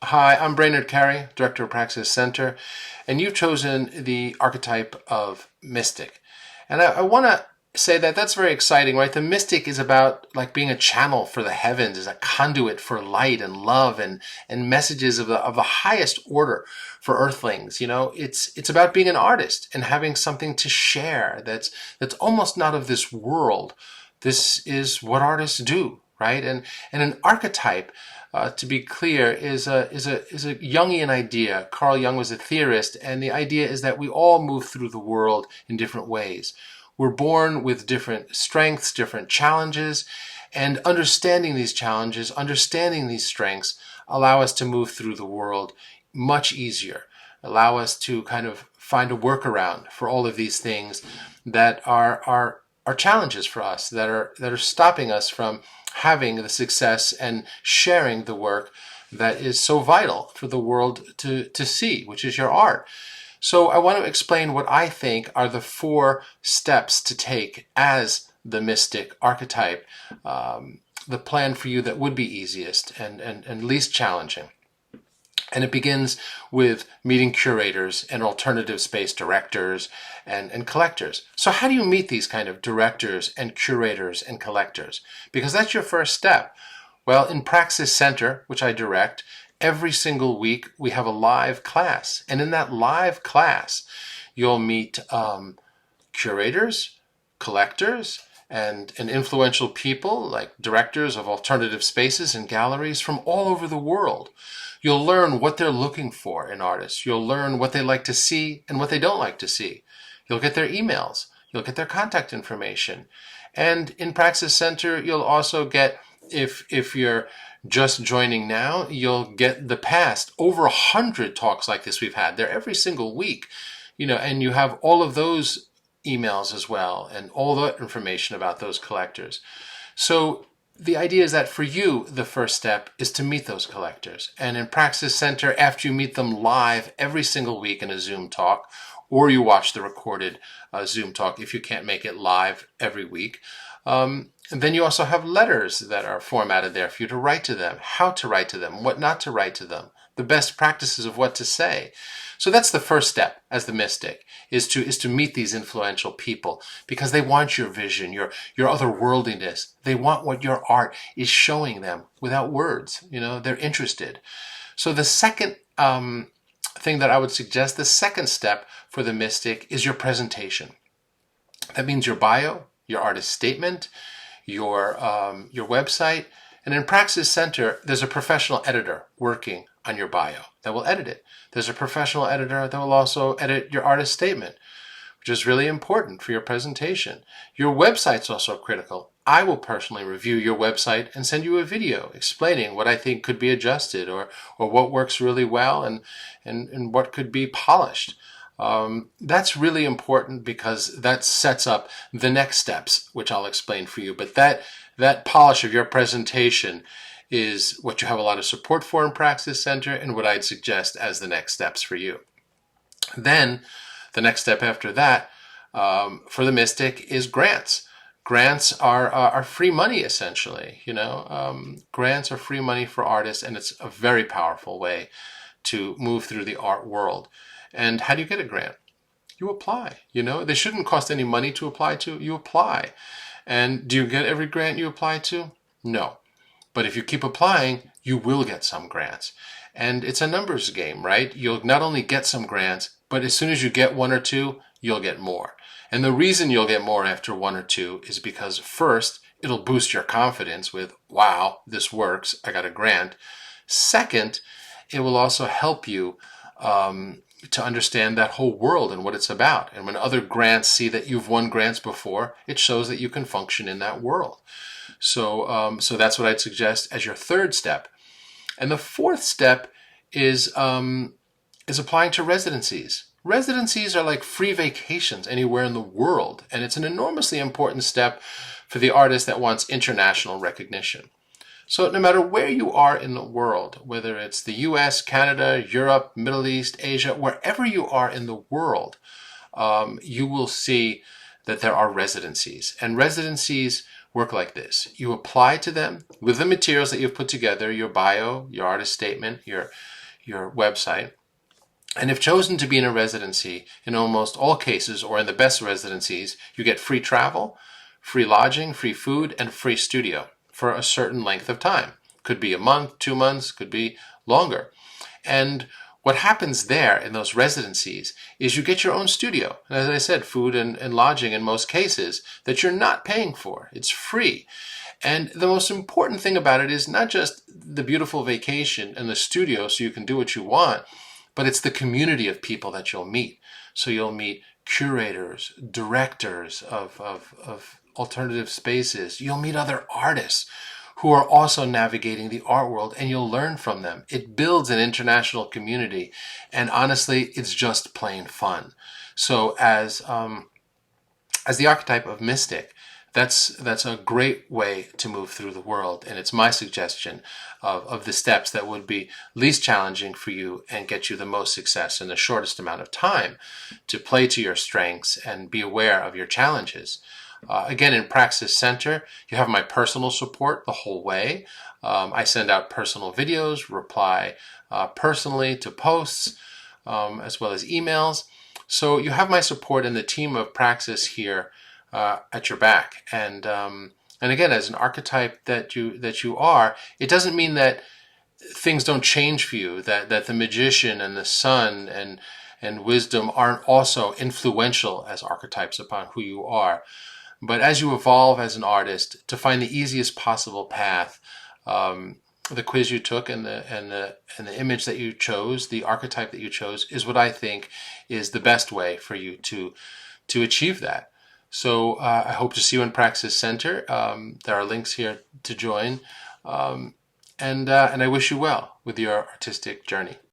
Hi, I'm Brainerd Carey, Director of Praxis Center, and you've chosen the archetype of mystic. And I want to say that that's very exciting, right? The mystic is about like being a channel for the heavens, is a conduit for light and love and messages of the highest order for earthlings. It's about being an artist and having something to share that's almost not of this world. This is what artists do, right? And an archetype, to be clear, is a Jungian idea. Carl Jung was a theorist, and the idea is that we all move through the world in different ways. We're born with different strengths, different challenges, and understanding these challenges, understanding these strengths, allow us to move through the world much easier, allow us to kind of find a workaround for all of these things that are challenges for us, that are stopping us from having the success and sharing the work that is so vital for the world to see, which is your art. So I want to explain what I think are the 4 steps to take as the mystic archetype, the plan for you that would be easiest and least challenging. And it begins with meeting curators and alternative space directors and collectors. So how do you meet these kind of directors and curators and collectors? Because that's your first step. Well, in Praxis Center, which I direct, every single week we have a live class. And in that live class, you'll meet curators, collectors, and influential people like directors of alternative spaces and galleries from all over the world. You'll learn what they're looking for in artists. You'll learn what they like to see and what they don't like to see. You'll get their emails. You'll get their contact information. And in Praxis Center, you'll also get, if you're just joining now, you'll get the past over 100 talks like this we've had. They're every single week, and you have all of those emails as well and all the information about those collectors. So the idea is that for you, the first step is to meet those collectors. And in Praxis Center, after you meet them live every single week in a Zoom talk, or you watch the recorded Zoom talk if you can't make it live every week, and then you also have letters that are formatted there for you to write to them, how to write to them, what not to write to them, the best practices of what to say. So that's the first step as the mystic, is to meet these influential people because they want your vision, your otherworldliness. They want what your art is showing them without words. They're interested. So the second thing that I would suggest, the second step for the mystic, is your presentation. That means your bio, your artist statement, your website. And in Praxis Center, there's a professional editor working on your bio that will edit it. There's a professional editor that will also edit your artist statement, which is really important for your presentation. Your website's also critical. I will personally review your website and send you a video explaining what I think could be adjusted or what works really well and what could be polished. That's really important because that sets up the next steps, which I'll explain for you. But that polish of your presentation is what you have a lot of support for in Praxis Center and what I'd suggest as the next steps for you. Then the next step after that for the mystic is grants. Grants are free money, essentially. Grants are free money for artists, and it's a very powerful way to move through the art world. And how do you get a grant? You apply. They shouldn't cost any money to apply to. You apply. And do you get every grant you apply to? No. But if you keep applying, you will get some grants. And it's a numbers game, right? You'll not only get some grants, but as soon as you get 1 or 2, you'll get more. And the reason you'll get more after 1 or 2 is because first, it'll boost your confidence with, wow, this works, I got a grant. Second, it will also help you to understand that whole world and what it's about. And when other grants see that you've won grants before, it shows that you can function in that world. So that's what I'd suggest as your third step. And the fourth step is applying to residencies. Residencies are like free vacations anywhere in the world, and it's an enormously important step for the artist that wants international recognition. So no matter where you are in the world, whether it's the US, Canada, Europe, Middle East, Asia, wherever you are in the world, you will see that there are residencies. And residencies work like this. You apply to them with the materials that you've put together, your bio, your artist statement, your website. And if chosen to be in a residency, in almost all cases, or in the best residencies, you get free travel, free lodging, free food, and free studio for a certain length of time. Could be a month, 2 months, could be longer. And what happens there in those residencies is you get your own studio. And as I said, food and lodging in most cases that you're not paying for. It's free. And the most important thing about it is not just the beautiful vacation and the studio so you can do what you want, but it's the community of people that you'll meet. So you'll meet curators, directors of alternative spaces. You'll meet other artists who are also navigating the art world, and you'll learn from them. It builds an international community, and honestly, it's just plain fun. So as the archetype of mystic, that's a great way to move through the world, and it's my suggestion of the steps that would be least challenging for you and get you the most success in the shortest amount of time to play to your strengths and be aware of your challenges. Again, in Praxis Center, you have my personal support the whole way. I send out personal videos, reply personally to posts, as well as emails. So you have my support and the team of Praxis here at your back. And again, as an archetype that you are, it doesn't mean that things don't change for you, that the magician and the sun and wisdom aren't also influential as archetypes upon who you are. But as you evolve as an artist, to find the easiest possible path, the quiz you took and the image that you chose, the archetype that you chose, is what I think is the best way for you to achieve that. So I hope to see you in Praxis Center. There are links here to join, and I wish you well with your artistic journey.